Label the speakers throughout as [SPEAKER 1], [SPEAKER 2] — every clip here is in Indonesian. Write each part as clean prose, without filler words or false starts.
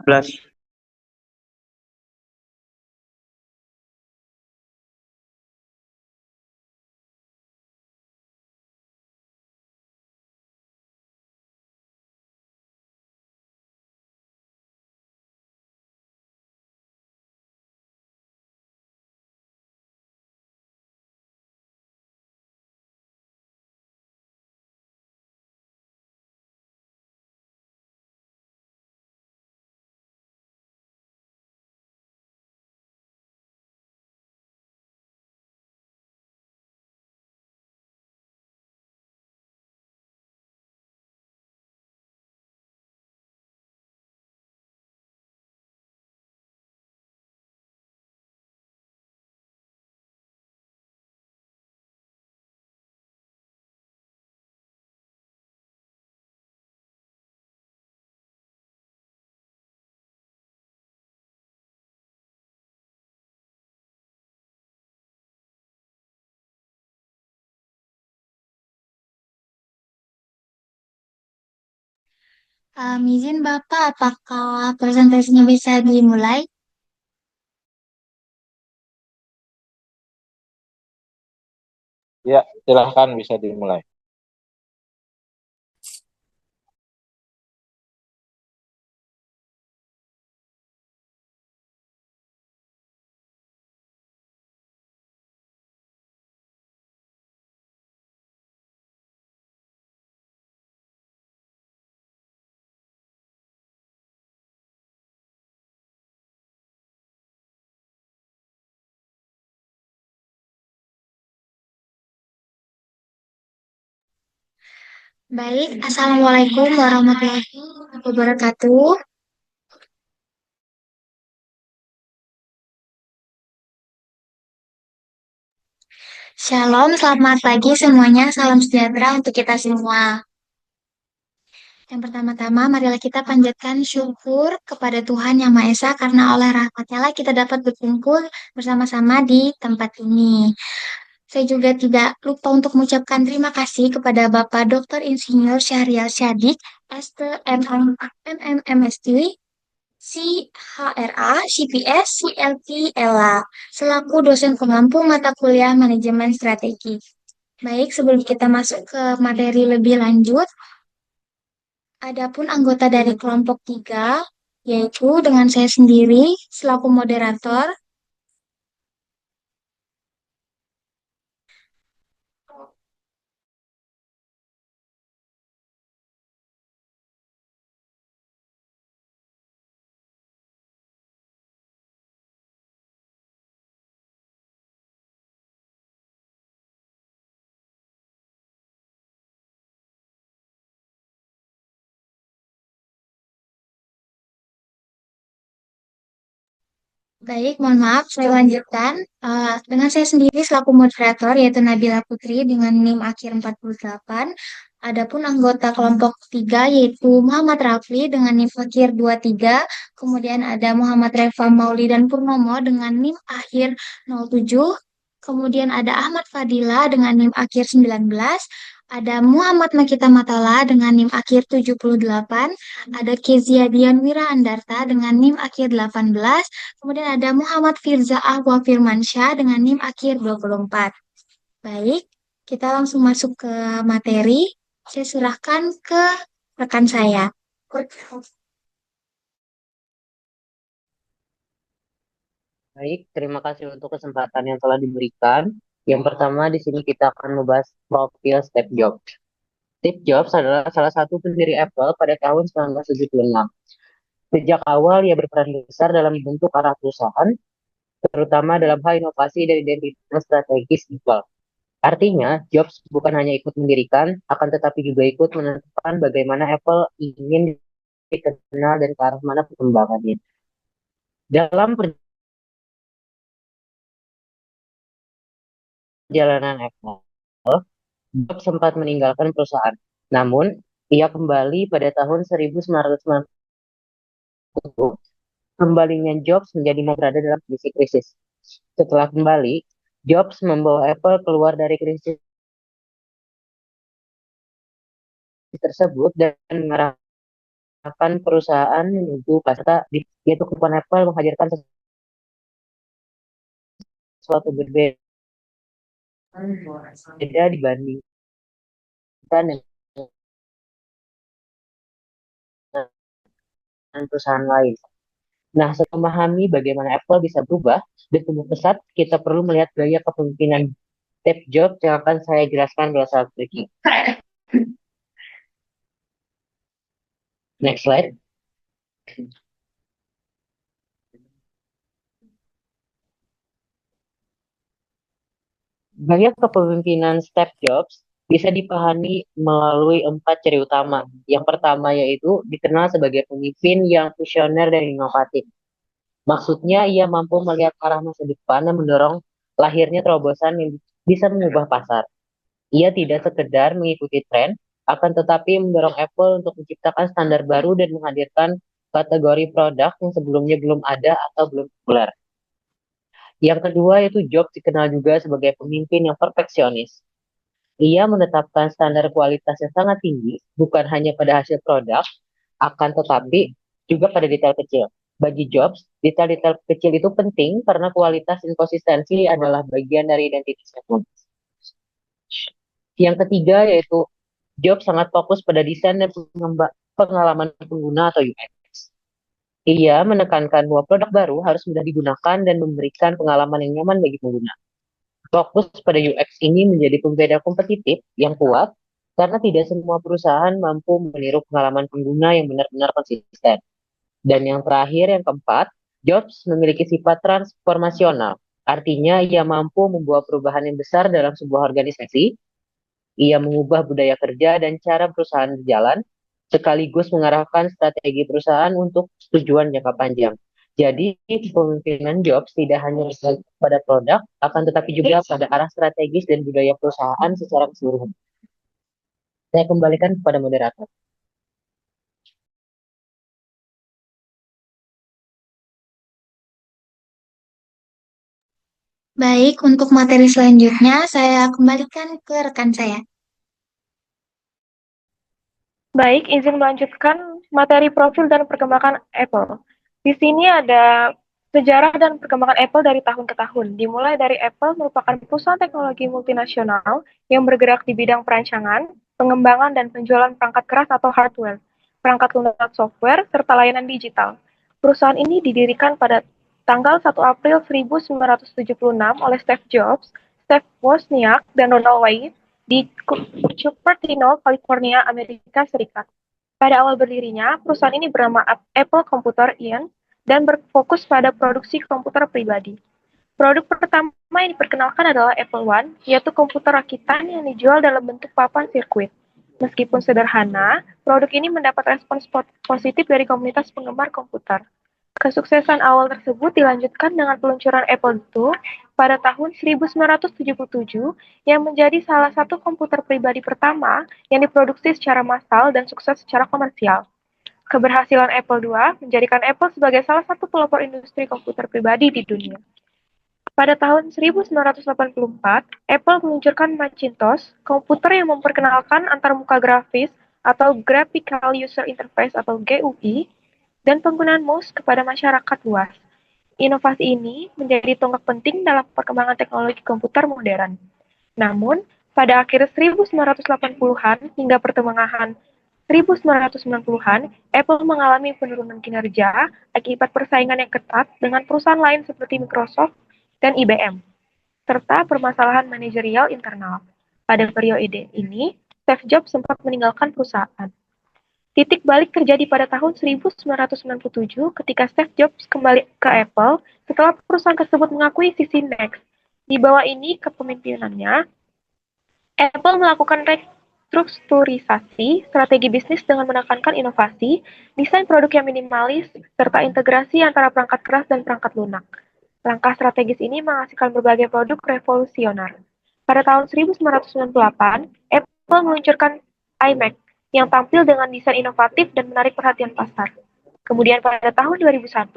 [SPEAKER 1] Plus.
[SPEAKER 2] Izin Bapak, apakah presentasinya bisa dimulai?
[SPEAKER 1] Ya, silahkan bisa dimulai.
[SPEAKER 2] Baik, Assalamualaikum warahmatullahi wabarakatuh. Shalom, selamat pagi semuanya. Salam sejahtera untuk kita semua. Yang pertama-tama, marilah kita panjatkan syukur kepada Tuhan Yang Maha Esa karena oleh rahmat-Nya lah kita dapat berkumpul bersama-sama di tempat ini. Saya juga tidak lupa untuk mengucapkan terima kasih kepada Bapak Dr. Insinyur Syahrial Syadik, STMMMST, CHRA, CPS, CLT, LA, selaku dosen pengampu mata kuliah Manajemen Strategi. Baik, sebelum kita masuk ke materi lebih lanjut, adapun anggota dari kelompok 3, yaitu dengan saya sendiri selaku moderator. Baik, mohon maaf, saya lanjutkan. Dengan saya sendiri selaku moderator, yaitu Nabila Putri dengan NIM akhir 48. Adapun anggota kelompok 3, yaitu Muhammad Rafli dengan NIM akhir 23. Kemudian ada Muhammad Reva Mauli dan Purnomo dengan NIM akhir 07. Kemudian ada Ahmad Fadila dengan NIM akhir 19. Ada Muhammad Makita Matala dengan NIM akhir 78. Ada Kezia Dian Wira Andarta dengan NIM akhir 18. Kemudian ada Muhammad Firza Ahwa Firmansyah dengan NIM akhir 24. Baik, kita langsung masuk ke materi. Saya serahkan ke rekan saya.
[SPEAKER 3] Baik, terima kasih untuk kesempatan yang telah diberikan. Yang pertama di sini kita akan membahas profil Steve Jobs. Steve Jobs adalah salah satu pendiri Apple pada tahun 1976. Sejak awal ia berperan besar dalam membentuk arah perusahaan, terutama dalam hal inovasi dan identitas strategis Apple. Artinya, Jobs bukan hanya ikut mendirikan, akan tetapi juga ikut menentukan bagaimana Apple ingin dikenal dan ke arah mana perkembangannya. Dalam perjalanan Apple, Jobs sempat meninggalkan perusahaan. Namun, ia kembali pada tahun 1990. Kembalinya Jobs menjadi berada dalam kondisi krisis. Setelah kembali, Jobs membawa Apple keluar dari krisis tersebut dan mengarah akan perusahaan menunggu pasca yaitu kemampuan Apple menghadirkan sesuatu berbeda dibandingkan dengan perusahaan lain. Nah, setelah memahami bagaimana Apple bisa berubah dan tumbuh pesat, kita perlu melihat gaya kepemimpinan Steve Jobs yang akan saya jelaskan pada saat berikut. Next slide. Gaya kepemimpinan Steve Jobs bisa dipahami melalui 4 ciri utama. Yang pertama yaitu dikenal sebagai pemimpin yang visioner dan inovatif. Maksudnya ia mampu melihat arah masa depan dan mendorong lahirnya terobosan yang bisa mengubah pasar. Ia tidak sekedar mengikuti tren, akan tetapi mendorong Apple untuk menciptakan standar baru dan menghadirkan kategori produk yang sebelumnya belum ada atau belum populer. Yang kedua yaitu Jobs dikenal juga sebagai pemimpin yang perfeksionis. Ia menetapkan standar kualitas yang sangat tinggi, bukan hanya pada hasil produk, akan tetapi juga pada detail kecil. Bagi Jobs, detail-detail kecil itu penting karena kualitas dan konsistensi adalah bagian dari identitas Apple. Yang ketiga yaitu Jobs sangat fokus pada desain dan pengalaman pengguna atau UX. Ia menekankan bahwa produk baru harus mudah digunakan dan memberikan pengalaman yang nyaman bagi pengguna. Fokus pada UX ini menjadi pembeda kompetitif yang kuat karena tidak semua perusahaan mampu meniru pengalaman pengguna yang benar-benar konsisten. Dan yang terakhir, yang keempat, Jobs memiliki sifat transformasional. Artinya ia mampu membawa perubahan yang besar dalam sebuah organisasi. Ia mengubah budaya kerja dan cara perusahaan berjalan, sekaligus mengarahkan strategi perusahaan untuk tujuan jangka panjang. Jadi, kepemimpinan Jobs tidak hanya pada produk, akan tetapi juga pada arah strategis dan budaya perusahaan secara keseluruhan. Saya kembalikan kepada moderator.
[SPEAKER 2] Baik, untuk materi selanjutnya saya kembalikan ke rekan saya.
[SPEAKER 4] Baik, izin melanjutkan materi profil dan perkembangan Apple. Di sini ada sejarah dan perkembangan Apple dari tahun ke tahun. Dimulai dari Apple merupakan perusahaan teknologi multinasional yang bergerak di bidang perancangan, pengembangan, dan penjualan perangkat keras atau hardware, perangkat lunak software, serta layanan digital. Perusahaan ini didirikan pada tanggal 1 April 1976 oleh Steve Jobs, Steve Wozniak, dan Donald Wayne di Cupertino, California, Amerika Serikat. Pada awal berdirinya, perusahaan ini bernama Apple Computer Inc. dan berfokus pada produksi komputer pribadi. Produk pertama yang diperkenalkan adalah Apple One, yaitu komputer rakitan yang dijual dalam bentuk papan sirkuit. Meskipun sederhana, produk ini mendapat respons positif dari komunitas penggemar komputer. Kesuksesan awal tersebut dilanjutkan dengan peluncuran Apple II pada tahun 1977 yang menjadi salah satu komputer pribadi pertama yang diproduksi secara massal dan sukses secara komersial. Keberhasilan Apple II menjadikan Apple sebagai salah satu pelopor industri komputer pribadi di dunia. Pada tahun 1984, Apple meluncurkan Macintosh, komputer yang memperkenalkan antarmuka grafis atau Graphical User Interface atau GUI, dan penggunaan mouse kepada masyarakat luas. Inovasi ini menjadi tonggak penting dalam perkembangan teknologi komputer modern. Namun, pada akhir 1980-an hingga pertengahan 1990-an, Apple mengalami penurunan kinerja akibat persaingan yang ketat dengan perusahaan lain seperti Microsoft dan IBM, serta permasalahan manajerial internal. Pada periode ini, Steve Jobs sempat meninggalkan perusahaan. Titik balik terjadi pada tahun 1997 ketika Steve Jobs kembali ke Apple setelah perusahaan tersebut mengakui sisi Next. Di bawah ini kepemimpinannya, Apple melakukan restrukturisasi strategi bisnis dengan menekankan inovasi, desain produk yang minimalis, serta integrasi antara perangkat keras dan perangkat lunak. Langkah strategis ini menghasilkan berbagai produk revolusioner. Pada tahun 1998, Apple meluncurkan iMac yang tampil dengan desain inovatif dan menarik perhatian pasar. Kemudian pada tahun 2001,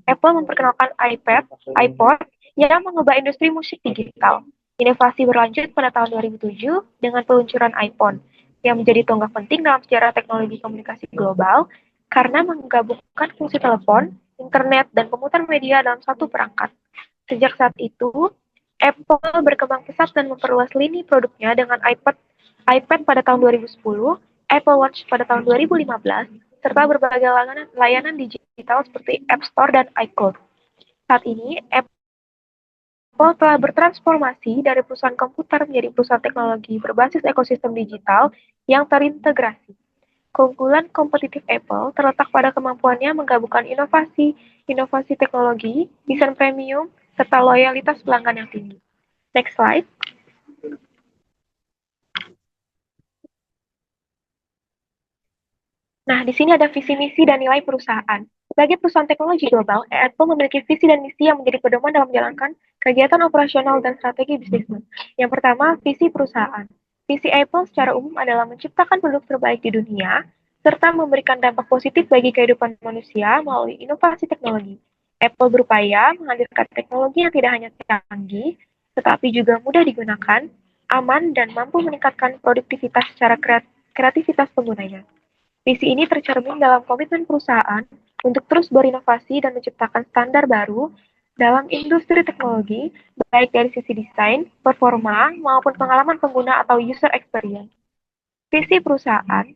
[SPEAKER 4] Apple memperkenalkan iPad, iPod yang mengubah industri musik digital. Inovasi berlanjut pada tahun 2007 dengan peluncuran iPhone yang menjadi tonggak penting dalam sejarah teknologi komunikasi global karena menggabungkan fungsi telepon, internet, dan pemutar media dalam satu perangkat. Sejak saat itu, Apple berkembang pesat dan memperluas lini produknya dengan iPad pada tahun 2010, Apple Watch pada tahun 2015, serta berbagai layanan digital seperti App Store dan iCloud. Saat ini, Apple telah bertransformasi dari perusahaan komputer menjadi perusahaan teknologi berbasis ekosistem digital yang terintegrasi. Keunggulan kompetitif Apple terletak pada kemampuannya menggabungkan inovasi teknologi, desain premium, serta loyalitas pelanggan yang tinggi. Next slide. Nah, di sini ada visi misi dan nilai perusahaan. Sebagai perusahaan teknologi global, Apple memiliki visi dan misi yang menjadi pedoman dalam menjalankan kegiatan operasional dan strategi bisnisnya. Yang pertama, visi perusahaan. Visi Apple secara umum adalah menciptakan produk terbaik di dunia, serta memberikan dampak positif bagi kehidupan manusia melalui inovasi teknologi. Apple berupaya menghadirkan teknologi yang tidak hanya canggih, tetapi juga mudah digunakan, aman, dan mampu meningkatkan produktivitas secara kreativitas penggunanya. Visi ini tercermin dalam komitmen perusahaan untuk terus berinovasi dan menciptakan standar baru dalam industri teknologi, baik dari sisi desain, performa, maupun pengalaman pengguna atau user experience. Visi perusahaan,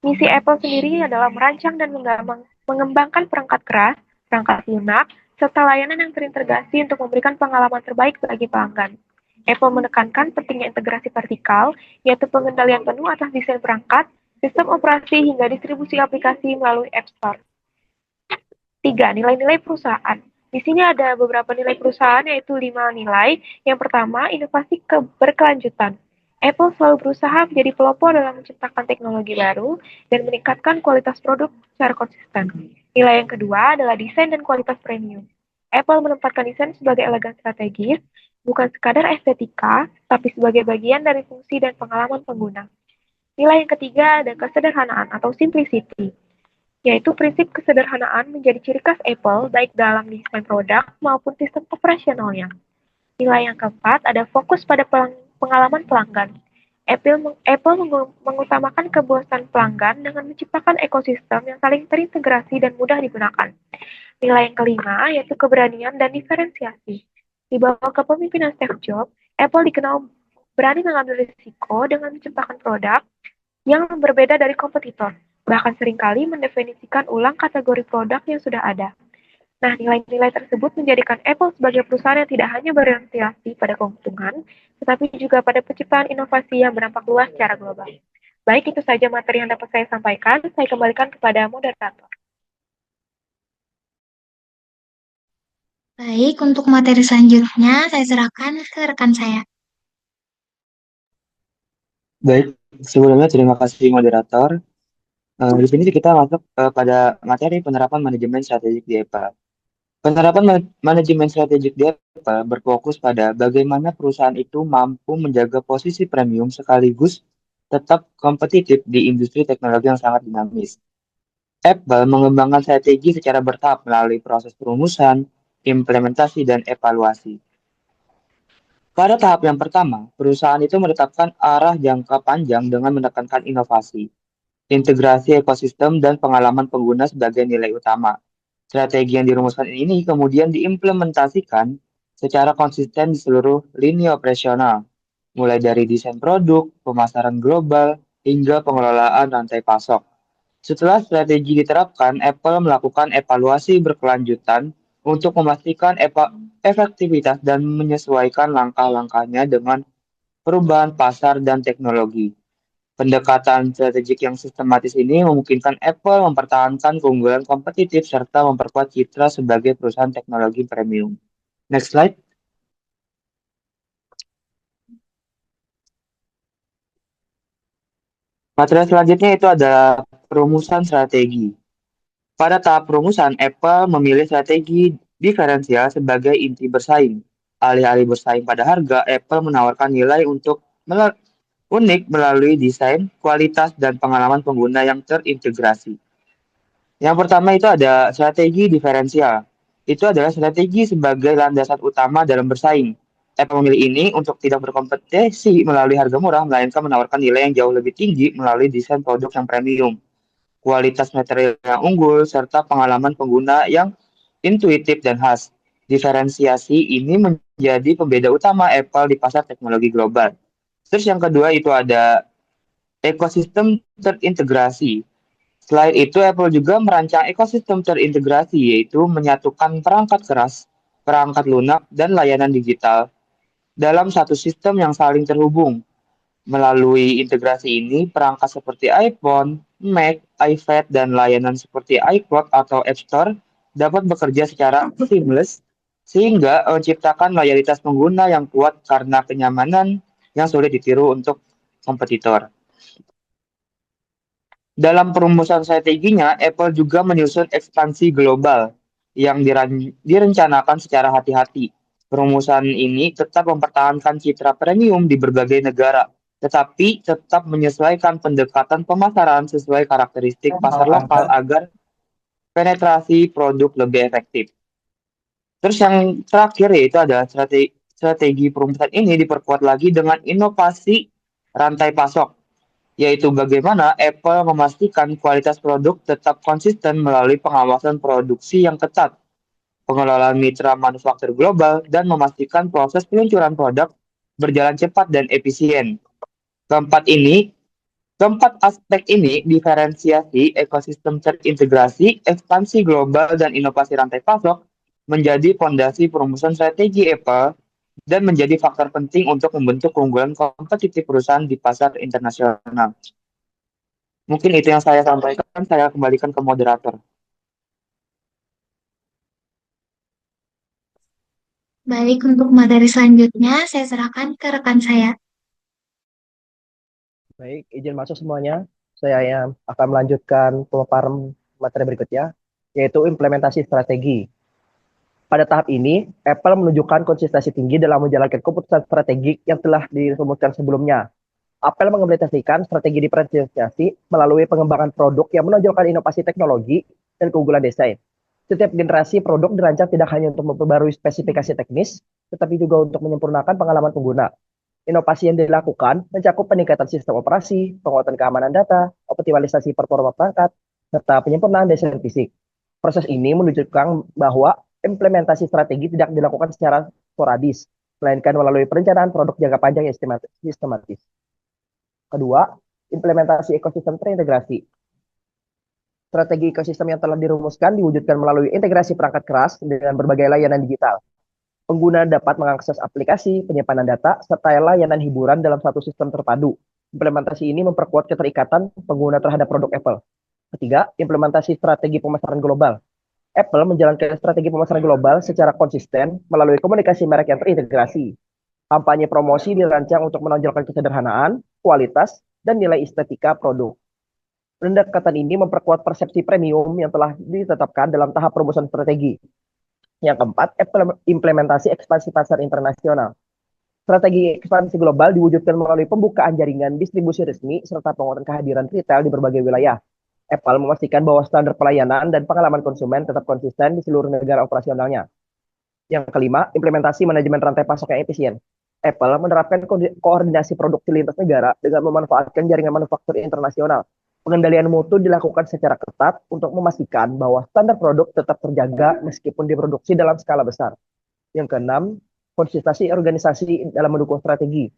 [SPEAKER 4] misi Apple sendiri adalah merancang dan mengembangkan perangkat keras, perangkat lunak, serta layanan yang terintegrasi untuk memberikan pengalaman terbaik bagi pelanggan. Apple menekankan pentingnya integrasi vertikal, yaitu pengendalian penuh atas desain perangkat, sistem operasi hingga distribusi aplikasi melalui App Store. 3. Nilai-nilai perusahaan. Di sini ada beberapa nilai perusahaan, yaitu 5 nilai. Yang pertama, inovasi berkelanjutan. Apple selalu berusaha menjadi pelopor dalam menciptakan teknologi baru dan meningkatkan kualitas produk secara konsisten. Nilai yang kedua adalah desain dan kualitas premium. Apple menempatkan desain sebagai elegan strategis, bukan sekadar estetika, tapi sebagai bagian dari fungsi dan pengalaman pengguna. Nilai yang ketiga ada kesederhanaan atau simplicity, yaitu prinsip kesederhanaan menjadi ciri khas Apple baik dalam desain produk maupun sistem operasionalnya. Nilai yang keempat ada fokus pada pengalaman pelanggan. Apple mengutamakan kepuasan pelanggan dengan menciptakan ekosistem yang saling terintegrasi dan mudah digunakan. Nilai yang kelima yaitu keberanian dan diferensiasi. Di bawah kepemimpinan Steve Jobs, Apple dikenal berani mengambil risiko dengan menciptakan produk yang berbeda dari kompetitor, bahkan seringkali mendefinisikan ulang kategori produk yang sudah ada. Nah, nilai-nilai tersebut menjadikan Apple sebagai perusahaan yang tidak hanya berorientasi pada keuntungan, tetapi juga pada penciptaan inovasi yang berdampak luas secara global. Baik, itu saja materi yang dapat saya sampaikan. Saya kembalikan kepada moderator.
[SPEAKER 2] Baik, untuk materi selanjutnya saya serahkan ke rekan saya.
[SPEAKER 5] Baik, sebelumnya terima kasih moderator. Di sini kita masuk pada materi penerapan manajemen strategik di Apple. Penerapan manajemen strategik di Apple berfokus pada bagaimana perusahaan itu mampu menjaga posisi premium sekaligus tetap kompetitif di industri teknologi yang sangat dinamis. Apple mengembangkan strategi secara bertahap melalui proses perumusan, implementasi, dan evaluasi. Pada tahap yang pertama, perusahaan itu menetapkan arah jangka panjang dengan menekankan inovasi, integrasi ekosistem, dan pengalaman pengguna sebagai nilai utama. Strategi yang dirumuskan ini kemudian diimplementasikan secara konsisten di seluruh lini operasional, mulai dari desain produk, pemasaran global, hingga pengelolaan rantai pasok. Setelah strategi diterapkan, Apple melakukan evaluasi berkelanjutan untuk memastikan efektivitas dan menyesuaikan langkah-langkahnya dengan perubahan pasar dan teknologi. Pendekatan strategik yang sistematis ini memungkinkan Apple mempertahankan keunggulan kompetitif serta memperkuat citra sebagai perusahaan teknologi premium. Next slide. Materi selanjutnya itu adalah perumusan strategi. Pada tahap perumusan, Apple memilih strategi diferensial sebagai inti bersaing. Alih-alih bersaing pada harga, Apple menawarkan nilai untuk unik melalui desain, kualitas, dan pengalaman pengguna yang terintegrasi. Yang pertama itu ada strategi diferensial. Itu adalah strategi sebagai landasan utama dalam bersaing. Apple memilih ini untuk tidak berkompetisi melalui harga murah, melainkan menawarkan nilai yang jauh lebih tinggi melalui desain produk yang premium. kualitas material yang unggul, serta pengalaman pengguna yang intuitif dan khas. Diferensiasi ini menjadi pembeda utama Apple di pasar teknologi global. Terus yang kedua itu ada ekosistem terintegrasi. Selain itu, Apple juga merancang ekosistem terintegrasi, yaitu menyatukan perangkat keras, perangkat lunak, dan layanan digital dalam satu sistem yang saling terhubung. Melalui integrasi ini, perangkat seperti iPhone, Mac, iPad, dan layanan seperti iCloud atau App Store dapat bekerja secara seamless sehingga menciptakan loyalitas pengguna yang kuat karena kenyamanan yang sulit ditiru untuk kompetitor. Dalam perumusan strateginya, Apple juga menyusun ekspansi global yang direncanakan secara hati-hati. Perumusan ini tetap mempertahankan citra premium di berbagai negara, tetapi tetap menyesuaikan pendekatan pemasaran sesuai karakteristik pasar lokal agar penetrasi produk lebih efektif. Terus yang terakhir yaitu ada strategi perumusan ini diperkuat lagi dengan inovasi rantai pasok, yaitu bagaimana Apple memastikan kualitas produk tetap konsisten melalui pengawasan produksi yang ketat, pengelolaan mitra manufaktur global, dan memastikan proses peluncuran produk berjalan cepat dan efisien. Keempat aspek ini, diferensiasi, ekosistem terintegrasi, ekspansi global, dan inovasi rantai pasok, menjadi fondasi perumusan strategi Apple dan menjadi faktor penting untuk membentuk keunggulan kompetitif perusahaan di pasar internasional. Mungkin itu yang saya sampaikan, saya kembalikan ke moderator.
[SPEAKER 2] Baik, untuk materi selanjutnya saya serahkan ke rekan saya.
[SPEAKER 6] Baik, izin masuk semuanya. Saya yang akan melanjutkan pemaparan materi berikutnya, yaitu implementasi strategi. Pada tahap ini, Apple menunjukkan konsistensi tinggi dalam menjalankan keputusan strategik yang telah dirumuskan sebelumnya. Apple mengimplementasikan strategi diferensiasi melalui pengembangan produk yang menonjolkan inovasi teknologi dan keunggulan desain. Setiap generasi produk dirancang tidak hanya untuk memperbarui spesifikasi teknis, tetapi juga untuk menyempurnakan pengalaman pengguna. Inovasi yang dilakukan mencakup peningkatan sistem operasi, penguatan keamanan data, optimalisasi performa perangkat, serta penyempurnaan desain fisik. Proses ini menunjukkan bahwa implementasi strategi tidak dilakukan secara sporadis, melainkan melalui perencanaan produk jangka panjang yang sistematis. Kedua, implementasi ekosistem terintegrasi. Strategi ekosistem yang telah dirumuskan diwujudkan melalui integrasi perangkat keras dengan berbagai layanan digital. Pengguna dapat mengakses aplikasi, penyimpanan data, serta layanan hiburan dalam satu sistem terpadu. Implementasi ini memperkuat keterikatan pengguna terhadap produk Apple. Ketiga, implementasi strategi pemasaran global. Apple menjalankan strategi pemasaran global secara konsisten melalui komunikasi merek yang terintegrasi. Kampanye promosi dirancang untuk menonjolkan kesederhanaan, kualitas, dan nilai estetika produk. Pendekatan ini memperkuat persepsi premium yang telah ditetapkan dalam tahap perumusan strategi. Yang keempat, implementasi ekspansi pasar internasional. Strategi ekspansi global diwujudkan melalui pembukaan jaringan distribusi resmi serta penguatan kehadiran retail di berbagai wilayah. Apple memastikan bahwa standar pelayanan dan pengalaman konsumen tetap konsisten di seluruh negara operasionalnya. Yang kelima, implementasi manajemen rantai pasok yang efisien. Apple menerapkan koordinasi produksi lintas negara dengan memanfaatkan jaringan manufaktur internasional. Pengendalian mutu dilakukan secara ketat untuk memastikan bahwa standar produk tetap terjaga meskipun diproduksi dalam skala besar. Yang keenam, konsistensi organisasi dalam mendukung strategi.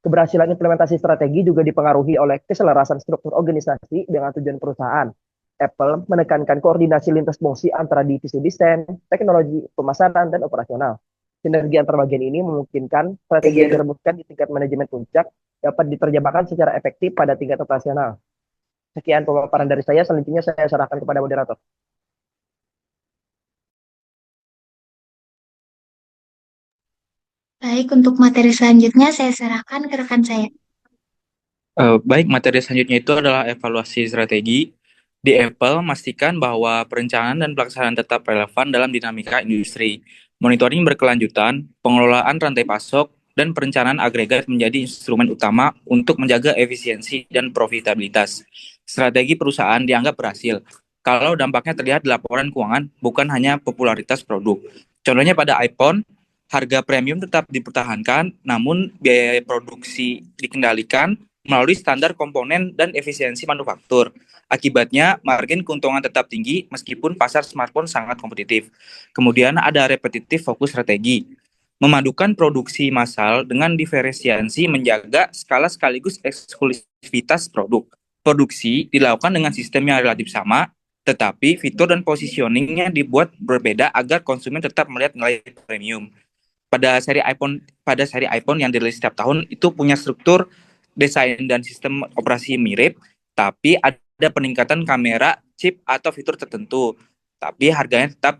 [SPEAKER 6] Keberhasilan implementasi strategi juga dipengaruhi oleh keselarasan struktur organisasi dengan tujuan perusahaan. Apple menekankan koordinasi lintas fungsi antara divisi desain, teknologi, pemasaran, dan operasional. Sinergi antar bagian ini memungkinkan strategi yang dirumuskan di tingkat manajemen puncak dapat diterjemahkan secara efektif pada tingkat operasional. Sekian pemaparan dari saya, selanjutnya saya serahkan kepada moderator.
[SPEAKER 2] Baik, untuk materi selanjutnya saya serahkan ke rekan saya.
[SPEAKER 7] Baik, materi selanjutnya itu adalah evaluasi strategi. Di Apple, memastikan bahwa perencanaan dan pelaksanaan tetap relevan dalam dinamika industri. Monitoring berkelanjutan, pengelolaan rantai pasok, dan perencanaan agregat menjadi instrumen utama untuk menjaga efisiensi dan profitabilitas. Strategi perusahaan dianggap berhasil kalau dampaknya terlihat di laporan keuangan, bukan hanya popularitas produk. Contohnya pada iPhone, harga premium tetap dipertahankan, namun biaya produksi dikendalikan melalui standar komponen dan efisiensi manufaktur. Akibatnya, margin keuntungan tetap tinggi meskipun pasar smartphone sangat kompetitif. Kemudian ada repetitif fokus strategi. Memadukan produksi massal dengan diferensiasi menjaga skala sekaligus eksklusivitas produk. Produksi dilakukan dengan sistem yang relatif sama, tetapi fitur dan positioningnya dibuat berbeda agar konsumen tetap melihat nilai premium. Pada seri iPhone yang dirilis setiap tahun itu punya struktur desain dan sistem operasi mirip, tapi ada peningkatan kamera, chip atau fitur tertentu, tapi harganya tetap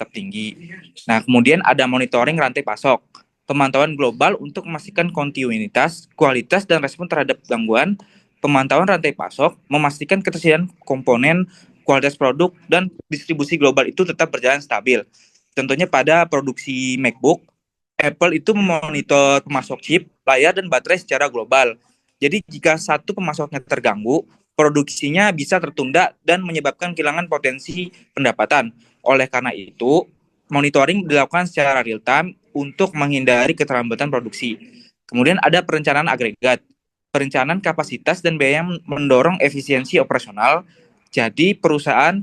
[SPEAKER 7] tinggi. Nah, kemudian ada monitoring rantai pasok, pemantauan global untuk memastikan kontinuitas, kualitas dan respon terhadap gangguan. Pemantauan rantai pasok memastikan ketersediaan komponen, kualitas produk dan distribusi global itu tetap berjalan stabil. Contohnya pada produksi MacBook, Apple itu memonitor pemasok chip, layar dan baterai secara global. Jadi jika satu pemasoknya terganggu, produksinya bisa tertunda dan menyebabkan kehilangan potensi pendapatan. Oleh karena itu, monitoring dilakukan secara real time untuk menghindari keterlambatan produksi. Kemudian ada perencanaan agregat, perencanaan kapasitas dan biaya yang mendorong efisiensi operasional. Jadi perusahaan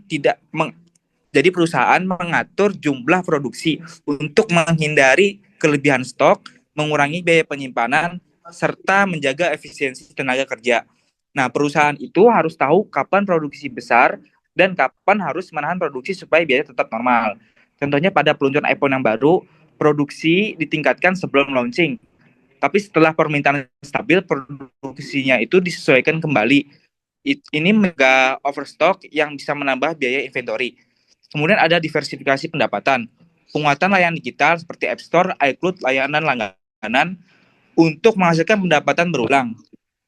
[SPEAKER 7] mengatur jumlah produksi untuk menghindari kelebihan stok, mengurangi biaya penyimpanan, serta menjaga efisiensi tenaga kerja. Nah, perusahaan itu harus tahu kapan produksi besar dan kapan harus menahan produksi supaya biaya tetap normal. Contohnya pada peluncuran iPhone yang baru, produksi ditingkatkan sebelum launching. Tapi setelah permintaan stabil, produksinya itu disesuaikan kembali. Ini mega overstock yang bisa menambah biaya inventory. Kemudian ada diversifikasi pendapatan. Penguatan layanan digital seperti App Store, iCloud, layanan langganan untuk menghasilkan pendapatan berulang.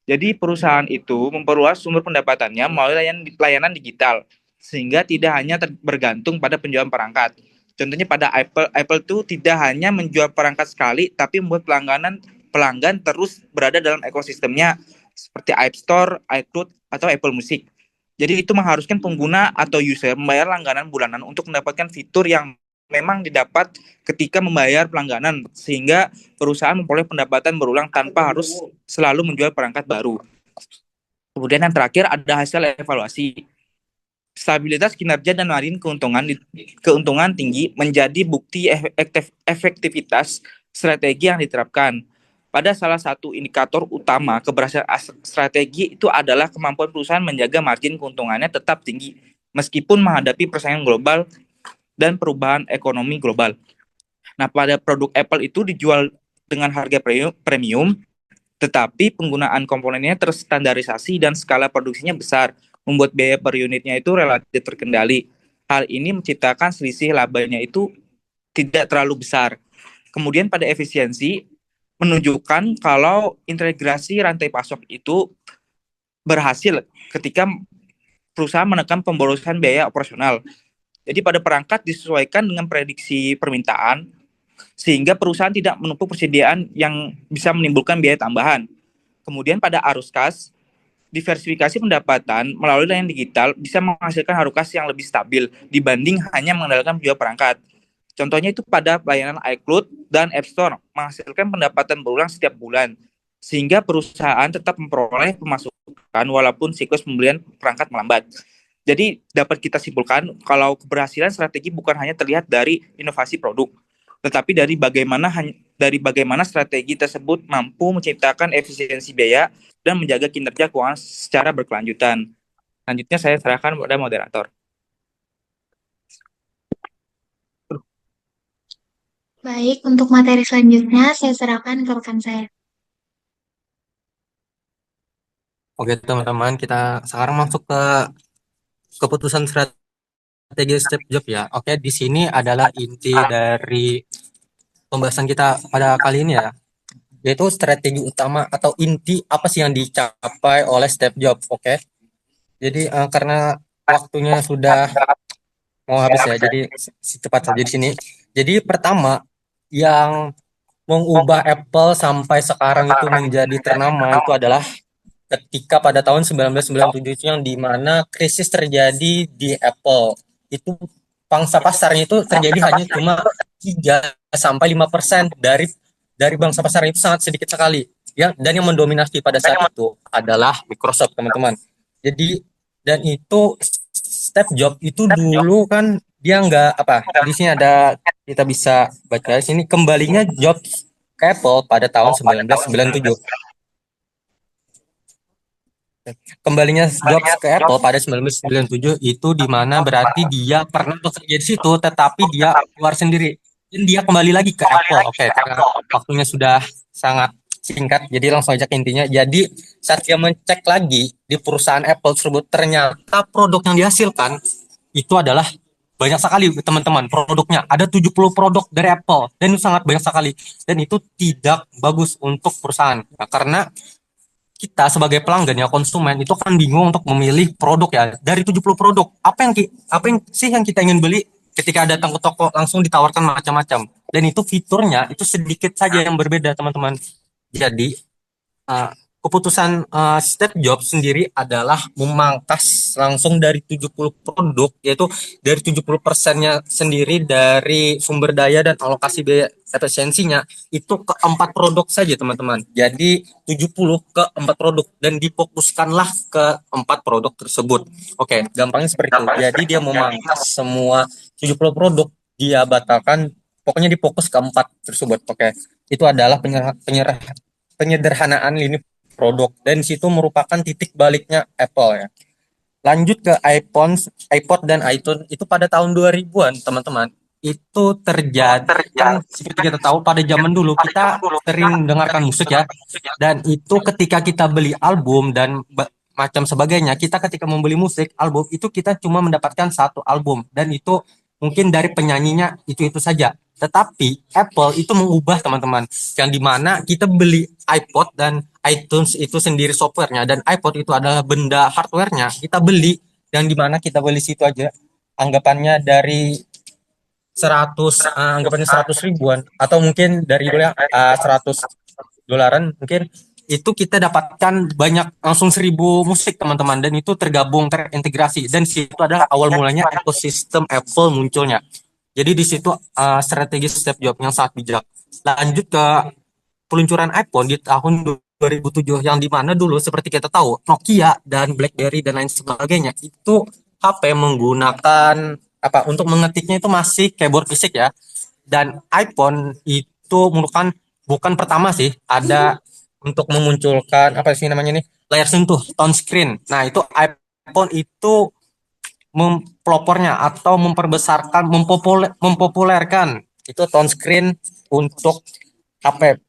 [SPEAKER 7] Jadi perusahaan itu memperluas sumber pendapatannya melalui layanan digital, sehingga tidak hanya bergantung pada penjualan perangkat. Contohnya pada Apple itu tidak hanya menjual perangkat sekali, tapi membuat pelanggan terus berada dalam ekosistemnya, seperti App Store, iCloud, atau Apple Music. Jadi itu mengharuskan pengguna atau user membayar langganan bulanan untuk mendapatkan fitur yang memang didapat ketika membayar pelangganan, sehingga perusahaan memperoleh pendapatan berulang tanpa harus selalu menjual perangkat baru. Kemudian yang terakhir ada hasil evaluasi. Stabilitas kinerja dan margin keuntungan tinggi menjadi bukti efektivitas strategi yang diterapkan. Pada salah satu indikator utama keberhasilan strategi itu adalah kemampuan perusahaan menjaga margin keuntungannya tetap tinggi meskipun menghadapi persaingan global dan perubahan ekonomi global. Nah, pada produk Apple itu dijual dengan harga premium, tetapi penggunaan komponennya terstandarisasi dan skala produksinya besar, membuat biaya per unitnya itu relatif terkendali. Hal ini menciptakan selisih labanya itu tidak terlalu besar. Kemudian pada efisiensi, menunjukkan kalau integrasi rantai pasok itu berhasil ketika perusahaan menekan pemborosan biaya operasional. Jadi pada perangkat disesuaikan dengan prediksi permintaan, sehingga perusahaan tidak menumpuk persediaan yang bisa menimbulkan biaya tambahan. Kemudian pada arus kas, diversifikasi pendapatan melalui layanan digital bisa menghasilkan arus kas yang lebih stabil dibanding hanya mengandalkan jual perangkat. Contohnya itu pada layanan iCloud dan App Store menghasilkan pendapatan berulang setiap bulan, sehingga perusahaan tetap memperoleh pemasukan walaupun siklus pembelian perangkat melambat. Jadi dapat kita simpulkan kalau keberhasilan strategi bukan hanya terlihat dari inovasi produk, tetapi dari bagaimana strategi tersebut mampu menciptakan efisiensi biaya dan menjaga kinerja keuangan secara berkelanjutan. Selanjutnya saya serahkan pada moderator.
[SPEAKER 2] Baik, untuk materi selanjutnya saya serahkan ke rekan saya.
[SPEAKER 8] Oke teman-teman, kita sekarang masuk ke keputusan strategi step job ya. Oke, di sini adalah inti dari pembahasan kita pada kali ini ya, yaitu strategi utama atau inti apa sih yang dicapai oleh step job. Oke, jadi karena waktunya sudah mau habis ya, jadi cepat saja di sini. Jadi pertama yang mengubah Apple sampai sekarang itu menjadi ternama itu adalah ketika pada tahun 1997 itu yang dimana krisis terjadi di Apple. Itu pangsa pasarnya itu terjadi hanya cuma 3-5% dari bangsa pasar itu sangat sedikit sekali. dan yang mendominasi pada saat itu adalah Microsoft, teman-teman. Jadi dan itu Steve Jobs itu dulu kan dia nggak apa, di sini ada, kita bisa baca di sini, kembalinya Jobs ke Apple pada tahun 1997. Kembalinya Jobs ke Apple pada 1997 itu di mana berarti dia pernah bekerja di situ tetapi dia keluar sendiri dan dia kembali lagi ke Apple. Oke, karena waktunya sudah sangat singkat, jadi langsung aja ke intinya. Jadi saat dia mencek lagi di perusahaan Apple tersebut, ternyata produk yang dihasilkan itu adalah banyak sekali, teman-teman. Produknya ada 70 produk dari Apple dan itu sangat banyak sekali, dan itu tidak bagus untuk perusahaan. Nah, karena kita sebagai pelanggan ya, konsumen itu kan bingung untuk memilih produk ya, dari 70 produk apa yang sih yang kita ingin beli. Ketika datang ke toko langsung ditawarkan macam-macam, dan itu fiturnya itu sedikit saja yang berbeda, teman-teman. Jadi uh, keputusan Steve Jobs sendiri adalah memangkas langsung dari 70 produk, yaitu dari 70%-nya sendiri dari sumber daya dan alokasi biaya efisiensinya itu ke 4 produk saja, teman-teman. Jadi 70 ke 4 produk dan difokuskanlah ke 4 produk tersebut. Oke, gampangnya seperti itu. Jadi dia memangkas semua 70 produk, dia batalkan, pokoknya difokus ke 4 tersebut. Oke, itu adalah penyederhanaan lini produk, dan situ merupakan titik baliknya Apple ya. Lanjut ke iPhone, iPod dan iTunes itu pada tahun 2000-an, teman-teman. Itu terjadi kan, seperti kita tahu pada zaman dulu kita sering mendengarkan musik ya. Dan itu ketika kita beli album dan macam sebagainya, kita ketika membeli musik album itu kita cuma mendapatkan satu album, dan itu mungkin dari penyanyinya itu saja. Tetapi Apple itu mengubah, teman-teman, yang dimana kita beli iPod dan iTunes itu sendiri softwarenya, dan iPod itu adalah benda hardwarenya kita beli, yang dimana kita beli situ aja anggapannya dari 100 anggapannya 100 ribuan atau mungkin dari dulu ya 100 dolaran mungkin, itu kita dapatkan banyak langsung 1000 musik, teman-teman, dan itu tergabung terintegrasi, dan situ adalah awal mulanya ekosistem Apple munculnya. Jadi di situ strategi Steve Jobs yang sangat bijak. Lanjut ke peluncuran iPhone di tahun 2007, yang dimana dulu seperti kita tahu Nokia dan BlackBerry dan lain sebagainya itu HP menggunakan apa, untuk mengetiknya itu masih keyboard fisik ya. Dan iPhone itu merupakan, bukan pertama sih, ada untuk memunculkan apa sih namanya nih, layar sentuh touchscreen. Nah itu iPhone itu mempelopornya atau memperbesarkan, mempopulerkan itu touchscreen untuk HP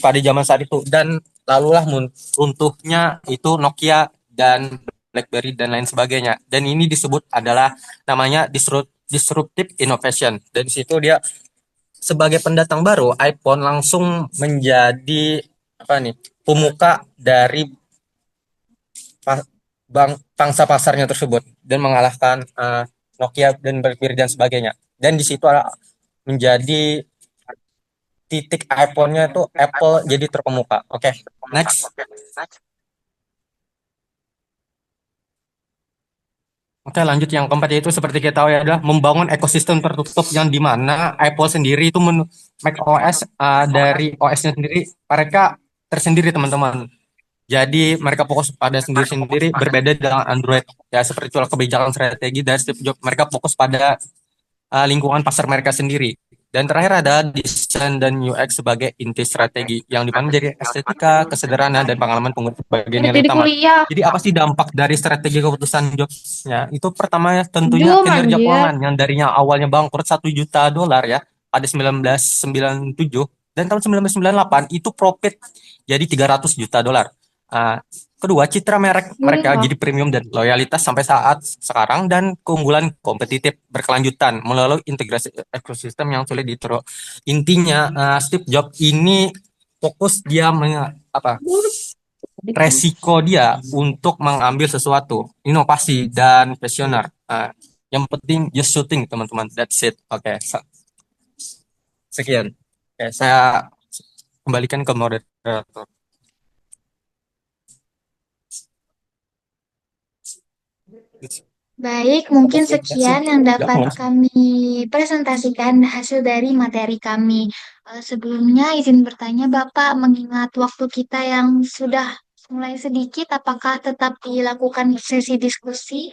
[SPEAKER 8] pada zaman saat itu, dan lalulah runtuhnya itu Nokia dan BlackBerry dan lain sebagainya, dan ini disebut adalah namanya disruptive innovation. Dan situ dia sebagai pendatang baru, iPhone langsung menjadi apa nih, pemuka dari pangsa pasarnya tersebut, dan mengalahkan Nokia dan BlackBerry dan sebagainya. Dan di situ menjadi titik iPhone-nya tuh Apple jadi terkemuka. Oke, next. Oke, lanjut yang keempat, yaitu seperti kita tahu ya, adalah membangun ekosistem tertutup, yang dimana Apple sendiri itu Mac OS dari OS-nya sendiri mereka tersendiri, teman-teman. Jadi mereka fokus pada sendiri-sendiri, berbeda dengan Android ya, seperti itulah kebijakan strategi dari Steve Jobs. Mereka fokus pada lingkungan pasar mereka sendiri. Dan terakhir ada desain dan UX sebagai inti strategi, yang dimana jadi estetika, kesederhanaan, dan pengalaman pengguna sebagai nilai
[SPEAKER 4] Jadi
[SPEAKER 8] utama.
[SPEAKER 4] kuliah.
[SPEAKER 8] Jadi apa sih dampak dari strategi keputusan Jobs-nya? Itu pertama tentunya
[SPEAKER 4] Jum,
[SPEAKER 8] kinerja
[SPEAKER 4] anjir.
[SPEAKER 8] keuangan yang darinya awalnya bangkrut 1 juta dolar ya pada 1997, dan tahun 1998 itu profit jadi 300 juta dolar. Kedua, citra merek mereka jadi premium dan loyalitas sampai saat sekarang, dan keunggulan kompetitif berkelanjutan melalui integrasi ekosistem yang sulit ditiru. Intinya Steve Jobs ini fokus dia resiko dia untuk mengambil sesuatu, inovasi dan visioner. Yang penting just shooting, teman-teman. That's it. Oke, sekian. Oke, saya kembalikan ke moderator.
[SPEAKER 2] Baik, mungkin
[SPEAKER 8] Oke, that's
[SPEAKER 2] sekian
[SPEAKER 8] it.
[SPEAKER 2] yang
[SPEAKER 8] Ya,
[SPEAKER 2] dapat
[SPEAKER 8] teman.
[SPEAKER 2] kami presentasikan hasil dari materi kami. Sebelumnya izin bertanya Bapak, mengingat waktu kita yang sudah mulai sedikit, apakah tetap dilakukan sesi diskusi?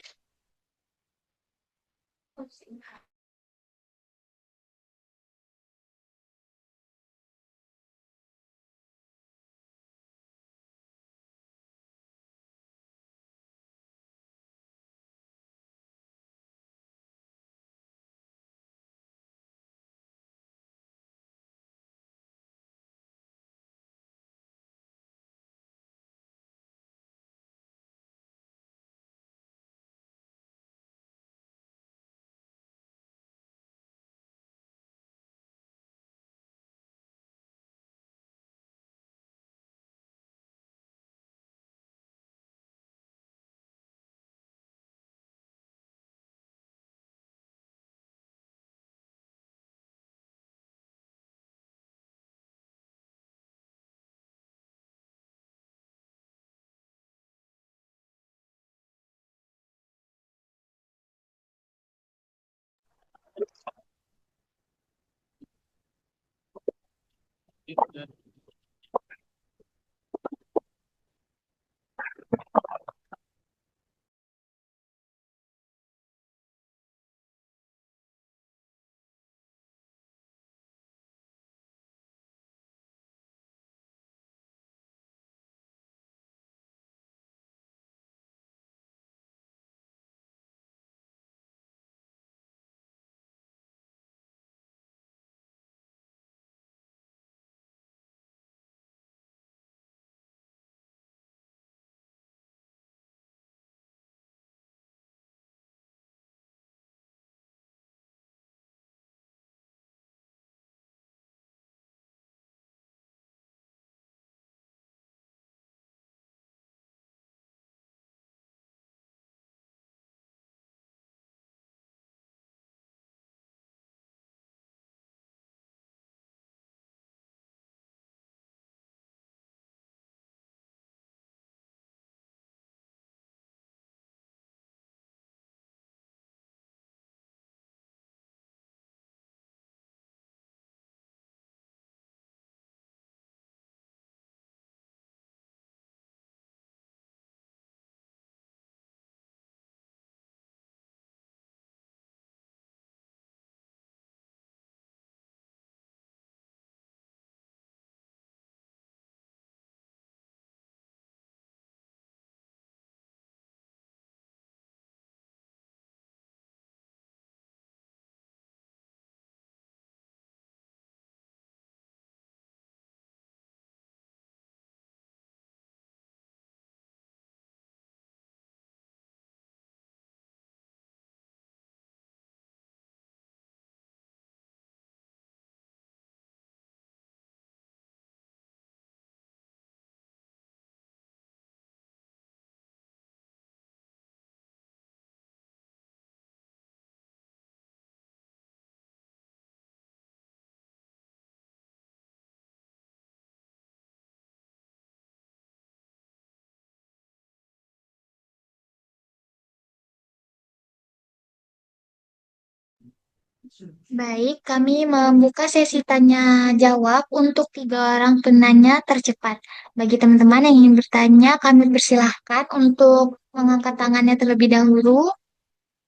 [SPEAKER 2] Baik, kami membuka sesi tanya jawab untuk 3 orang penanya tercepat. Bagi teman-teman yang ingin bertanya, kami persilahkan untuk mengangkat tangannya terlebih dahulu,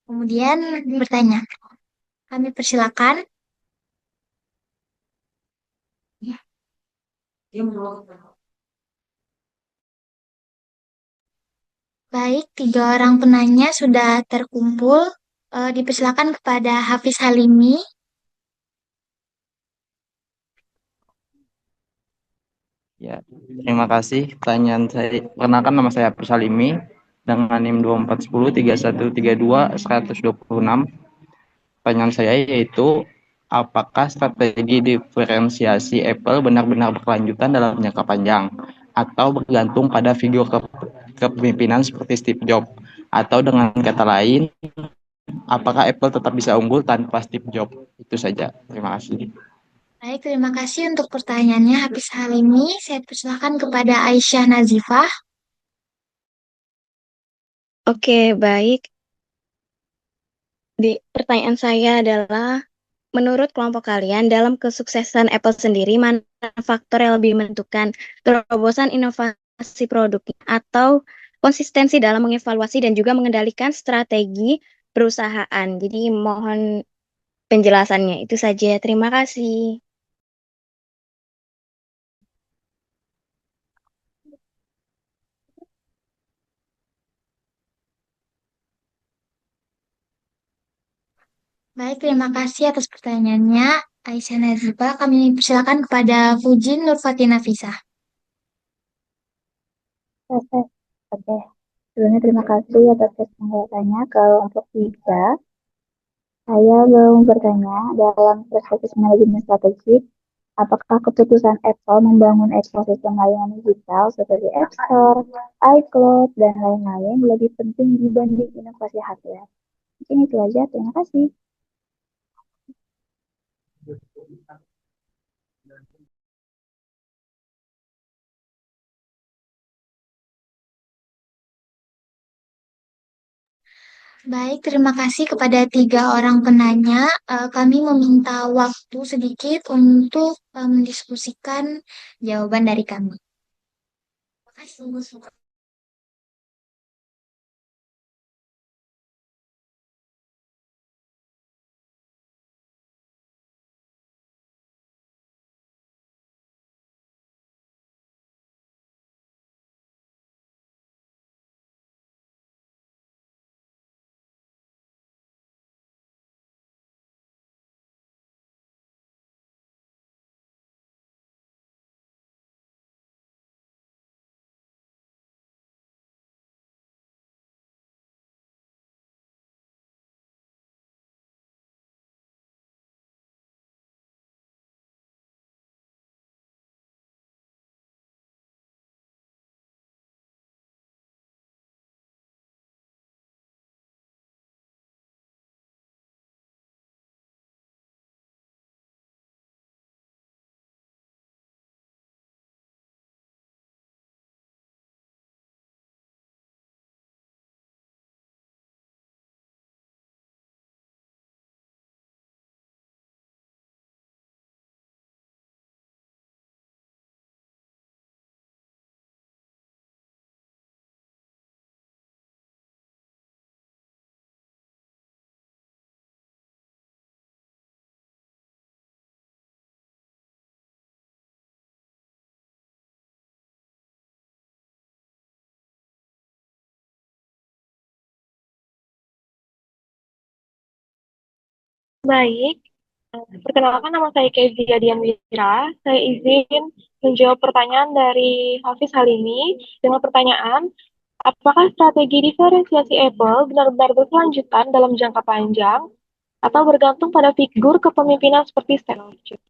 [SPEAKER 2] kemudian bertanya. Kami persilakan. Baik, 3 orang penanya sudah terkumpul. Dipersilakan kepada Hafiz Halimi.
[SPEAKER 7] Ya, terima kasih. Pertanyaan saya, perkenalkan nama saya Hafiz Halimi dengan NIM 24103132 126. Pertanyaan saya yaitu, apakah strategi diferensiasi Apple benar-benar berkelanjutan dalam jangka panjang atau bergantung pada figur kepemimpinan seperti Steve Jobs? Atau dengan kata lain, apakah Apple tetap bisa unggul tanpa Steve Jobs? Itu saja. Terima kasih.
[SPEAKER 2] Baik, terima kasih untuk pertanyaannya Hafiz Halimi. Saya persilakan kepada Aisyah Nazifah.
[SPEAKER 9] Oke, baik. Pertanyaan saya adalah, menurut kelompok kalian, dalam kesuksesan Apple sendiri, mana faktor yang lebih menentukan? Terobosan inovasi produknya atau konsistensi dalam mengevaluasi dan juga mengendalikan strategi perusahaan? Jadi mohon penjelasannya. Itu saja. Terima kasih.
[SPEAKER 2] Baik, terima kasih atas pertanyaannya. Aisyah Nazifa, kami persilakan kepada Fujin Nurfatina Fisa.
[SPEAKER 10] Oke, oke. Sebelumnya terima kasih atas kesempatannya. Kalau untuk tiga, saya belum bertanya dalam perspektif manajemen strategik, apakah keputusan Apple membangun ekosistem layanan digital seperti App Store, iCloud, dan lain-lain lebih penting dibanding inovasi hardware? Mungkin itu aja. Terima kasih.
[SPEAKER 2] Baik, terima kasih kepada tiga orang penanya. Kami meminta waktu sedikit untuk mendiskusikan jawaban dari kami. Terima kasih.
[SPEAKER 4] Baik, perkenalkan nama saya Kezia Dian Wira. Saya izin menjawab pertanyaan dari Hafiz Halimi dengan pertanyaan, apakah strategi diferensiasi Apple benar-benar berkelanjutan dalam jangka panjang atau bergantung pada figur kepemimpinan seperti Steve Jobs?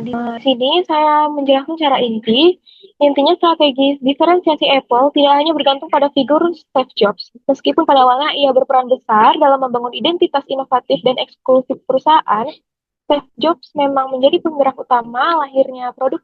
[SPEAKER 4] Di sini saya menjelaskan secara inti. Intinya strategi diferensiasi Apple tidak hanya bergantung pada figur Steve Jobs. Meskipun pada awalnya ia berperan besar dalam membangun identitas inovatif dan eksklusif perusahaan, Steve Jobs memang menjadi penggerak utama lahirnya produk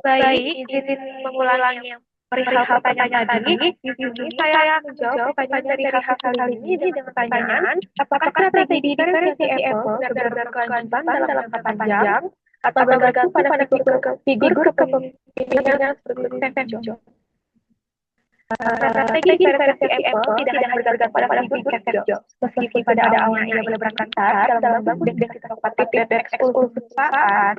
[SPEAKER 4] Baik, izin mengulangi yang perihal pertanyaan tadi. Di sini saya menjawab pertanyaan dari hasil kali ini dengan pertanyaan, apakah strategi diferensiasi Apple benar-benar berkelanjutan dalam jangka panjang atau bergantung pada figur kepemimpinan seperti Steve Jobs? Strategi diferensiasi Apple tidak hanya bergantung pada figur Steve Jobs. Meskipun pada awalnya ia berperan dalam membangun identitas kompetitif dan eksklusif perusahaan,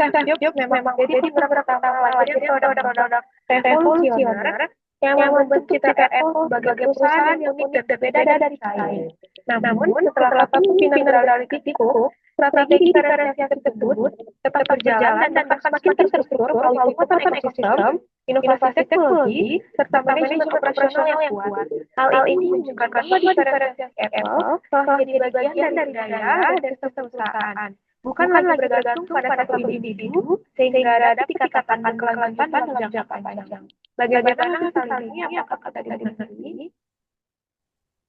[SPEAKER 4] Steve Jobs memang menjadi pemeran utama dari produk-produk revolusioner yang membentuk citra Apple sebagai perusahaan yang unik dan berbeda dari lain. Namun, setelah kepemimpinan beralih ke Tim Cook, strategi diferensiasi tersebut tetap berjalan dan akan semakin terstruktur melalui penguatan ekosistem, inovasi teknologi, serta manajemen operasional yang kuat. Hal ini menunjukkan bahwa diferensiasi Apple telah menjadi bagian dari daya dan sistem perusahaan, bukan lagi bergantung pada satu individu, sehingga dapat dikatakan berkelanjutan dalam jangka panjang. Bagaimana hal ini? Apakah tadi dipahami?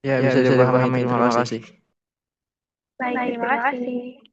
[SPEAKER 8] Ya, bisa dipahami. Terima kasih.
[SPEAKER 4] Baik, terima kasih.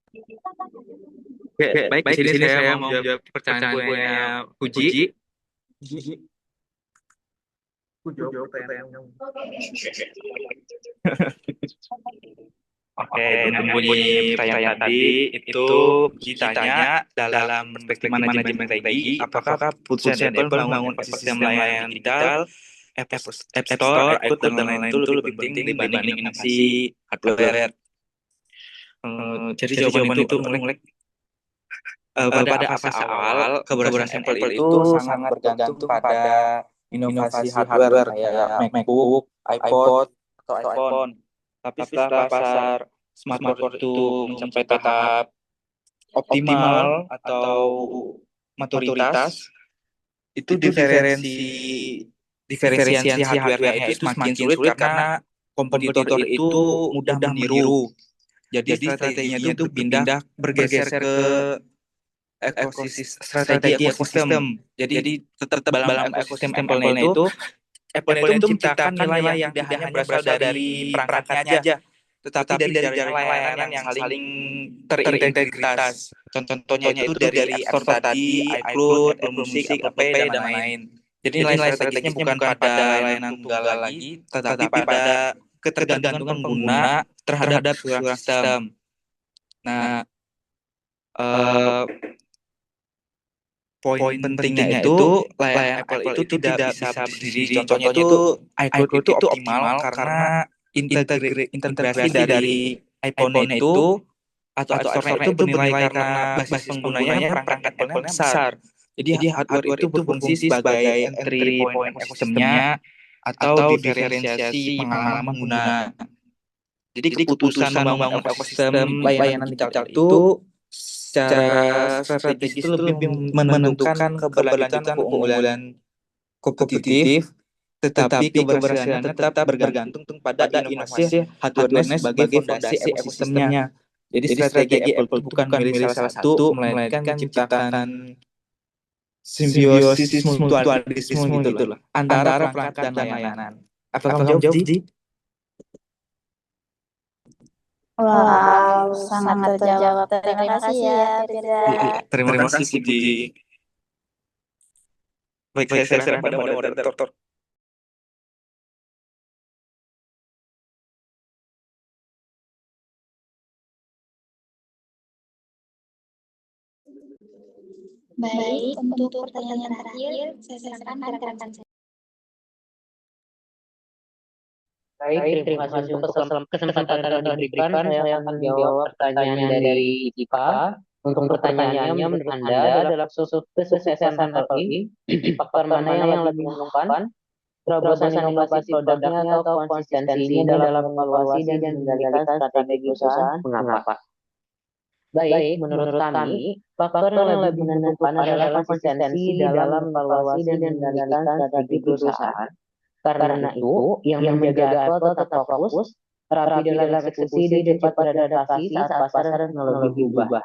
[SPEAKER 7] Oke, baik. Di sini saya mau menjawab pertanyaan kuenya Puji. Oke, dengan bunyi pertanyaan tadi itu ditanya dalam perspektif manajemen strategi, apakah perusahaan Apple membangun ekosistem layanan digital, App Store, iCloud, dan lain-lain itu lebih penting dibanding inovasi hardware. Jadi jawaban itu pada fase awal keberhasilan Apple itu sangat bergantung pada inovasi hardware kayak MacBook, iPod, atau iPhone. Tapi setelah pasar smartphone itu mencapai tahap optimal atau maturitas, itu diferensiasi hardware-nya itu semakin sulit karena kompetitor itu mudah meniru. Jadi strateginya itu bergeser ke strategi ekosistem. Jadi tetap dalam ekosistem Apple-nya itu menciptakan nilai yang tidak hanya berasal dari perangkatnya aja, tetapi dari jaringan layanan yang saling terintegritas. Contohnya itu dari App Store tadi, iCloud, Apple Music, Apple Pay, dan lain-lain. Jadi nilai strategisnya bukan pada layanan tunggal lagi, tetapi pada ketergantungan pengguna terhadap sebuah sistem. Nah, poin pentingnya itu layanan Apple itu tidak bisa berdiri. Contohnya itu iCloud itu optimal karena integrasi dari iPhone itu atau App Store itu bernilai karena basis penggunanya perangkat Apple-nya besar. Jadi hardware itu berfungsi sebagai entry point ekosistemnya atau diferensiasi pengalaman pengguna. Jadi keputusan membangun ekosistem layanan digital itu secara strategis itu lebih menentukan keberlanjutan keunggulan kompetitif, tetapi keberhasilannya tetap bergantung pada inovasi hardware sebagai fondasi ekosistemnya. Jadi strategi Apple bukan milih salah satu, melainkan menciptakan simbiosis mutualisme gitu loh antara perangkat dan layanan. Apa kamu jawab, Ji?
[SPEAKER 10] Wow, sangat terjawab. Terima kasih ya, Firza.
[SPEAKER 7] Terima kasih, Puji. Baik, saya serahkan pada moderator.
[SPEAKER 2] Baik, untuk pertanyaan terakhir, saya serahkan ke rekan saya.
[SPEAKER 3] Baik, terima kasih untuk kesempatan yang telah diberikan. Saya akan menjawab pertanyaan dari IPA. Untuk pertanyaannya, menurut Anda dalam kesuksesan Apple ini, faktor mana yang lebih menentukan? Terobosan inovasi produknya atau konsistensinya dalam evaluasi dan mengendalikan strategi perusahaan? Mengapa? Baik, menurut kami, faktor yang lebih menentukan adalah konsistensi dalam evaluasi dan mengendalikan strategi perusahaan. Karena itu, yang menjaga Apple tetap fokus, rapi dalam eksekusi dan cepat beradaptasi saat pasar teknologi berubah.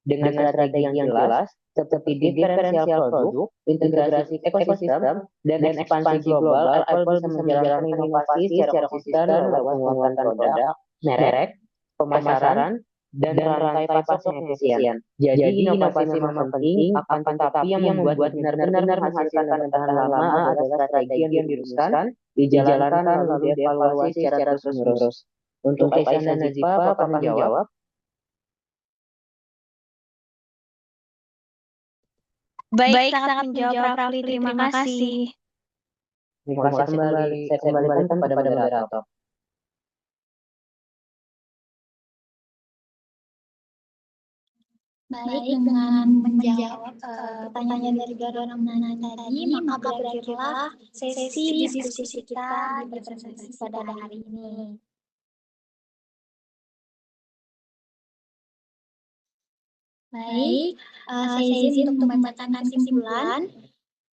[SPEAKER 3] Dengan strategi yang jelas, seperti diferensial produk, integrasi ekosistem, dan ekspansi global, Apple bisa menjalankan inovasi secara konsisten lewat penguatan produk, merek, pemasaran, dan rantai pasok yang efisien. Jadi inovasi memang penting, akan tetapi yang membuat benar-benar menghasilkan dan bertahan lama adalah strategi yang dirumuskan, dijalankan, lalu dievaluasi secara terus-menerus. Untuk Aisyah Nazifa, apa menjawab?
[SPEAKER 9] Baik, sangat menjawab Rafli. Terima kasih.
[SPEAKER 3] Terima kasih kembali. Saya kembalikan kepada moderator.
[SPEAKER 2] Baik, dengan menjawab pertanyaan dari Garuda tadi, maka berakhirlah sesi diskusi kita di presentasi pada hari ini. Baik, saya izin untuk membacakan kesimpulan.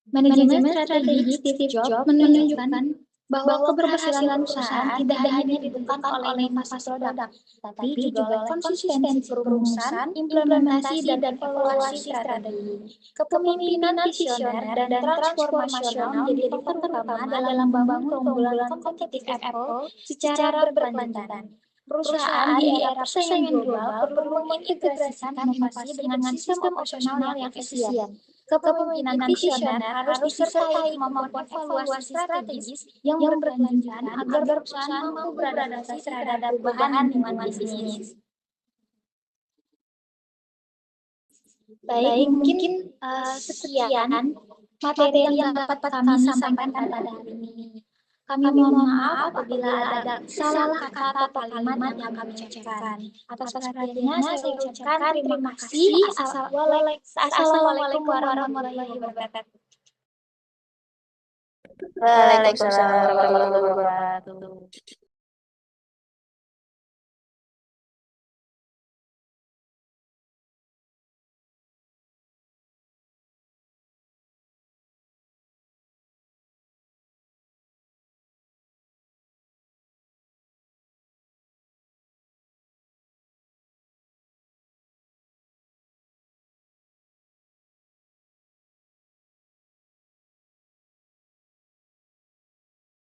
[SPEAKER 2] Manajemen strategi Steve Jobs menunjukkan bahwa keberhasilan perusahaan tidak hanya ditentukan oleh inovasi produk, tapi juga oleh konsistensi perumusan, implementasi, dan evaluasi strategi. Kepemimpinan visioner dan transformasional menjadi faktor utama dalam membangun keunggulan kompetitif Apple secara berkelanjutan. Perusahaan di era persaingan global perlu mengintegrasikan inovasi dengan sistem operasional yang efisien. Kepemimpinan visioner harus disertai kemampuan evaluasi strategis yang berkelanjutan agar perusahaan mampu beradaptasi terhadap perubahan lingkungan bisnis. Baik, mungkin sekian materi yang dapat kami sampaikan pada hari ini. Kami mohon maaf apabila ada salah kata atau kalimat yang kami ucapkan. Atas perhatiannya saya ucapkan terima kasih. Assalamualaikum warahmatullahi wabarakatuh.
[SPEAKER 10] Waalaikumsalam warahmatullahi wabarakatuh.